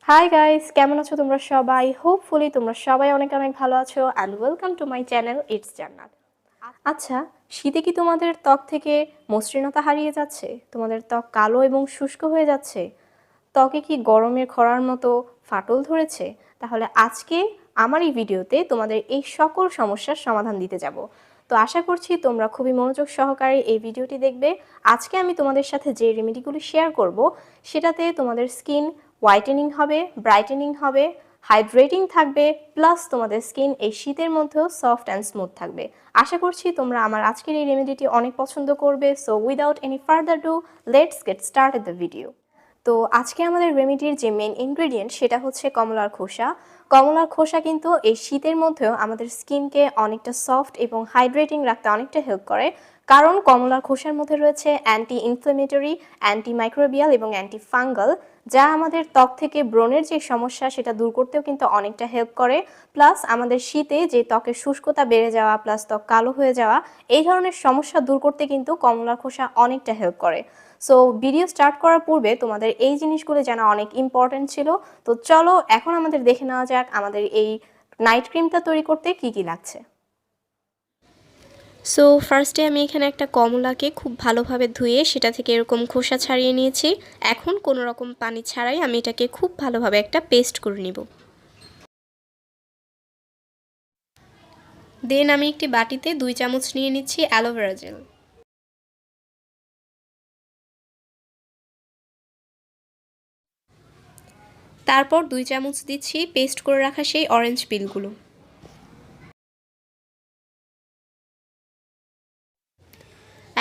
Hi guys, কেমন আছো তোমরা সবাই? হোপফুলি তোমরা সবাই অনেক অনেক ভালো আছো and welcome to my channel it's জান্নাত। আচ্ছা, শীতে কি তোমাদের ত্বক থেকে মসৃণতা হারিয়ে যাচ্ছে? তোমাদের ত্বক কালো এবং শুষ্ক হয়ে যাচ্ছে? ত্বকে কি গরমের খরার মতো ফাটল ধরেছে? তাহলে আজকে আমার এই ভিডিওতে তোমাদের এই সকল সমস্যার সমাধান দিতে যাব। তো আশা করছি তোমরা খুবই মনোযোগ সহকারে এই ভিডিওটি দেখবে। আজকে আমি তোমাদের সাথে যে রেমেডিগুলো শেয়ার করব সেটাতে তোমাদের স্কিন হোয়াইটেনিং হবে, ব্রাইটেনিং হবে, হাইড্রেটিং থাকবে, প্লাস তোমাদের স্কিন এই শীতের মধ্যেও সফট অ্যান্ড স্মুথ থাকবে। আশা করছি তোমরা আমার আজকের এই রেমেডিটি অনেক পছন্দ করবে। So without any further do, let's get started the video. তো আজকে আমাদের রেমেডির যে মেন ইনগ্রেডিয়েন্ট সেটা হচ্ছে কমলার খোসা। কমলার খোসা কিন্তু এই শীতের মধ্যেও আমাদের স্কিনকে অনেকটা সফট এবং হাইড্রেটিং রাখতে অনেকটা হেল্প করে, কারণ কমলার খোসার মধ্যে রয়েছে অ্যান্টি ইনফ্লেমেটরি, অ্যান্টি মাইক্রোবিয়াল এবং অ্যান্টি ফাঙ্গাল, যা আমাদের ত্বক থেকে ব্রণের যে সমস্যা সেটা দূর করতেও কিন্তু অনেকটা হেল্প করে। প্লাস আমাদের শীতে যে ত্বকের শুষ্কতা বেড়ে যাওয়া প্লাস ত্বক কালো হয়ে যাওয়া, এই ধরনের সমস্যা দূর করতে কিন্তু কমলার খোসা অনেকটা হেল্প করে। সো ভিডিও স্টার্ট করার পূর্বে তোমাদের এই জিনিসগুলো জানা অনেক ইম্পর্টেন্ট ছিল। তো চলো এখন আমাদের দেখে নেওয়া যাক আমাদের এই নাইট ক্রিমটা তৈরি করতে কি কি লাগছে। সো ফার্স্টে আমি এখানে একটা কমলাকে খুব ভালোভাবে ধুয়ে সেটা থেকে এরকম খোসা ছাড়িয়ে নিয়েছি। এখন কোনো রকম পানি ছাড়াই আমি এটাকে খুব ভালোভাবে একটা পেস্ট করে নিব। দেন আমি একটি বাটিতে 2 চামচ নিয়ে নিচ্ছি অ্যালোভেরা জেল। তারপর 2 চামচ দিচ্ছি পেস্ট করে রাখা সেই অরেঞ্জ পিলগুলো।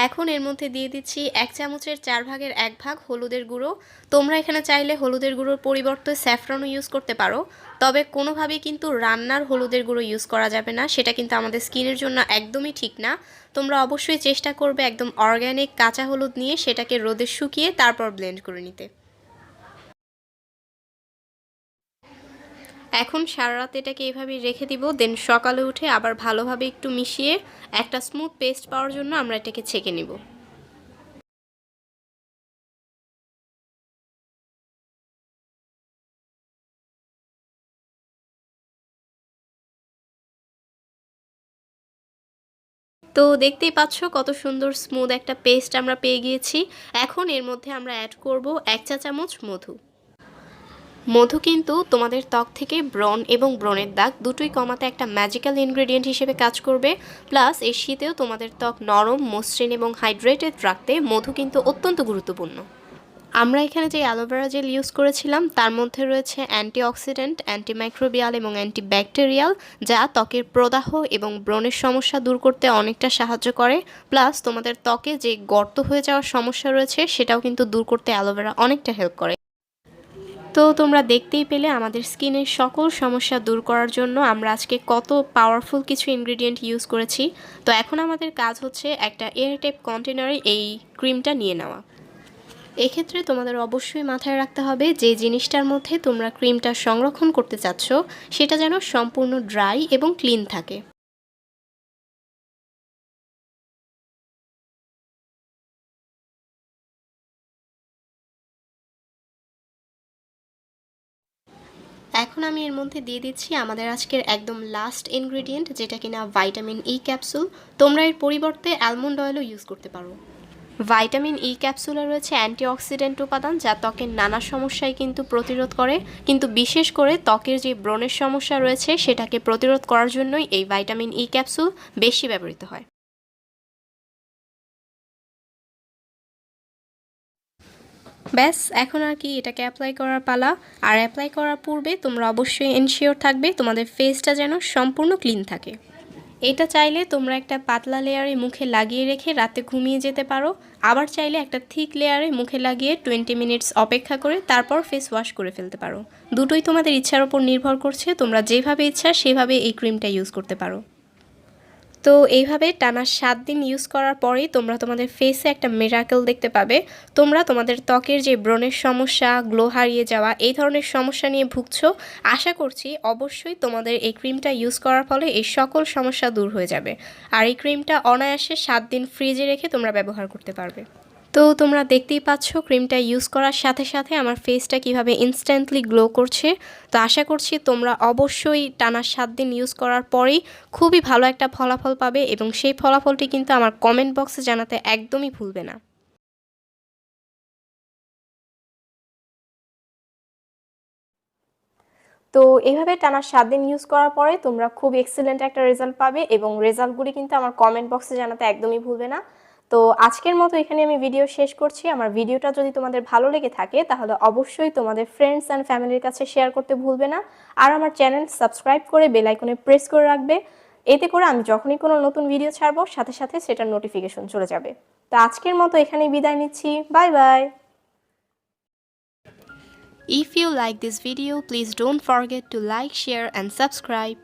এখন এর মধ্যে দিয়ে দিচ্ছি 1 চামচের 4 ভাগের 1 ভাগ হলুদের গুঁড়ো। তোমরা এখানে চাইলে হলুদের গুঁড়োর পরিবর্তে স্যাফরনও ইউজ করতে পারো, তবে কোনোভাবেই কিন্তু রান্নার হলুদের গুঁড়ো ইউজ করা যাবে না, সেটা কিন্তু আমাদের স্কিনের জন্য একদমই ঠিক না। তোমরা অবশ্যই চেষ্টা করবে একদম অর্গ্যানিক কাঁচা হলুদ নিয়ে সেটাকে রোদে শুকিয়ে তারপর ব্লেন্ড করে নিতে। এখন সারা রাত এটাকে এভাবেই রেখে দিব, দেন সকালে উঠে আবার ভালোভাবে একটু মিশিয়ে একটা স্মুথ পেস্ট পাওয়ার জন্য আমরা এটাকে ছেঁকে নিব। তো দেখতেই পাচ্ছ কত সুন্দর স্মুথ একটা পেস্ট আমরা পেয়ে গিয়েছি। এখন এর মধ্যে আমরা অ্যাড করব 1 চা চামচ মধু। মধু কিন্তু তোমাদের ত্বক থেকে ব্রণ এবং ব্রণের দাগ দুটোই কমাতে একটা ম্যাজিক্যাল ইনগ্রেডিয়েন্ট হিসেবে কাজ করবে। প্লাস এই শীতেও তোমাদের ত্বক নরম, মসৃণ এবং হাইড্রেটেড রাখতে মধু কিন্তু অত্যন্ত গুরুত্বপূর্ণ। আমরা এখানে যে অ্যালোভেরা জেল ইউজ করেছিলাম তার মধ্যে রয়েছে অ্যান্টিঅক্সিডেন্ট, অ্যান্টিমাইক্রোবিয়াল এবং অ্যান্টিব্যাকটেরিয়াল, যা ত্বকের প্রদাহ এবং ব্রণের সমস্যা দূর করতে অনেকটা সাহায্য করে। প্লাস তোমাদের ত্বকে যে গর্ত হয়ে যাওয়ার সমস্যা রয়েছে সেটাও কিন্তু দূর করতে অ্যালোভেরা অনেকটা হেল্প করে। তো তোমরা দেখতেই পেলে আমাদের স্কিনের সকল সমস্যা দূর করার জন্য আমরা আজকে কত পাওয়ারফুল কিছু ইনগ্রেডিয়েন্ট ইউজ করেছি। তো এখন আমাদের কাজ হচ্ছে একটা এয়ারটাইট কন্টেনারে এই ক্রিমটা নিয়ে নেওয়া। এক্ষেত্রে তোমাদের অবশ্যই মাথায় রাখতে হবে যে জিনিসটার মধ্যে তোমরা ক্রিমটা সংরক্ষণ করতে চাচ্ছ সেটা যেন সম্পূর্ণ ড্রাই এবং ক্লিন থাকে। এখন আমি এর মধ্যে দিয়ে দিচ্ছি আমাদের আজকের একদম লাস্ট ইনগ্রেডিয়েন্ট, যেটা কিনা ভাইটামিন ই ক্যাপসুল। তোমরা এর পরিবর্তে অ্যালমন্ড অয়েলও ইউজ করতে পারো। ভাইটামিন ই ক্যাপসুলে রয়েছে অ্যান্টিঅক্সিডেন্ট উপাদান যা ত্বকের নানা সমস্যায় কিন্তু প্রতিরোধ করে, কিন্তু বিশেষ করে ত্বকের যে ব্রণের সমস্যা রয়েছে সেটাকে প্রতিরোধ করার জন্যই এই ভাইটামিন ই ক্যাপসুল বেশি ব্যবহৃত হয়। ব্যাস এখন আর কি এটাকে অ্যাপ্লাই করার পালা। আর অ্যাপ্লাই করার পূর্বে তোমরা অবশ্যই এনশিওর থাকবে তোমাদের ফেসটা যেন সম্পূর্ণ ক্লিন থাকে। এটা চাইলে তোমরা একটা পাতলা লেয়ারে মুখে লাগিয়ে রেখে রাতে ঘুমিয়ে যেতে পারো, আবার চাইলে একটা থিক লেয়ারে মুখে লাগিয়ে 20 মিনিটস অপেক্ষা করে তারপর ফেস ওয়াশ করে ফেলতে পারো। দুটোই তোমাদের ইচ্ছার ওপর নির্ভর করছে, তোমরা যেভাবে ইচ্ছা সেভাবে এই ক্রিমটা ইউজ করতে পারো। তো এইভাবে টানা 7 দিন ইউজ করার পরেই তোমরা তোমাদের ফেসে একটা মিরাকেল দেখতে পাবে। তোমরা তোমাদের ত্বকের যে ব্রণের সমস্যা, গ্লো হারিয়ে যাওয়া এই ধরনের সমস্যা নিয়ে ভুগছো, আশা করছি অবশ্যই তোমাদের এই ক্রিমটা ইউজ করার ফলে এই সকল সমস্যা দূর হয়ে যাবে। আর এই ক্রিমটা অনায়াসে 7 দিন ফ্রিজে রেখে তোমরা ব্যবহার করতে পারবে। তো তোমরা দেখতেই পাচ্ছ ক্রিমটা ইউজ করার সাথে সাথে আমার ফেসটা কিভাবে ইনস্ট্যান্টলি গ্লো করছে। তো আশা করছি তোমরা অবশ্যই টানা 7 দিন ইউজ করার পরেই খুবই ভালো একটা ফলাফল পাবে এবং সেই ফলাফলটি কিন্তু আমার কমেন্ট বক্সে জানাতে একদমই ভুলবে না। তো এভাবে টানা 7 দিন ইউজ করার পরে তোমরা খুব এক্সিলেন্ট একটা রেজাল্ট পাবে এবং রেজাল্টগুলি কিন্তু আমার কমেন্ট বক্সে জানাতে একদমই ভুলবে না। তো আজকের মতো এখানে আমি ভিডিও শেষ করছি। আমার ভিডিওটা যদি তোমাদের ভালো লেগে থাকে তাহলে অবশ্যই তোমাদের ফ্রেন্ডস অ্যান্ড ফ্যামিলির কাছে শেয়ার করতে ভুলবে না। আর আমার চ্যানেল সাবস্ক্রাইব করে বেল আইকনে প্রেস করে রাখবে। এতে করে আমি যখনই কোনো নতুন ভিডিও ছাড়বো সাথে সাথে সেটার নোটিফিকেশন চলে যাবে। তো আজকের মতো এখানেই বিদায় নিচ্ছি। Bye bye. If you like this video, please don't forget to like, share and subscribe.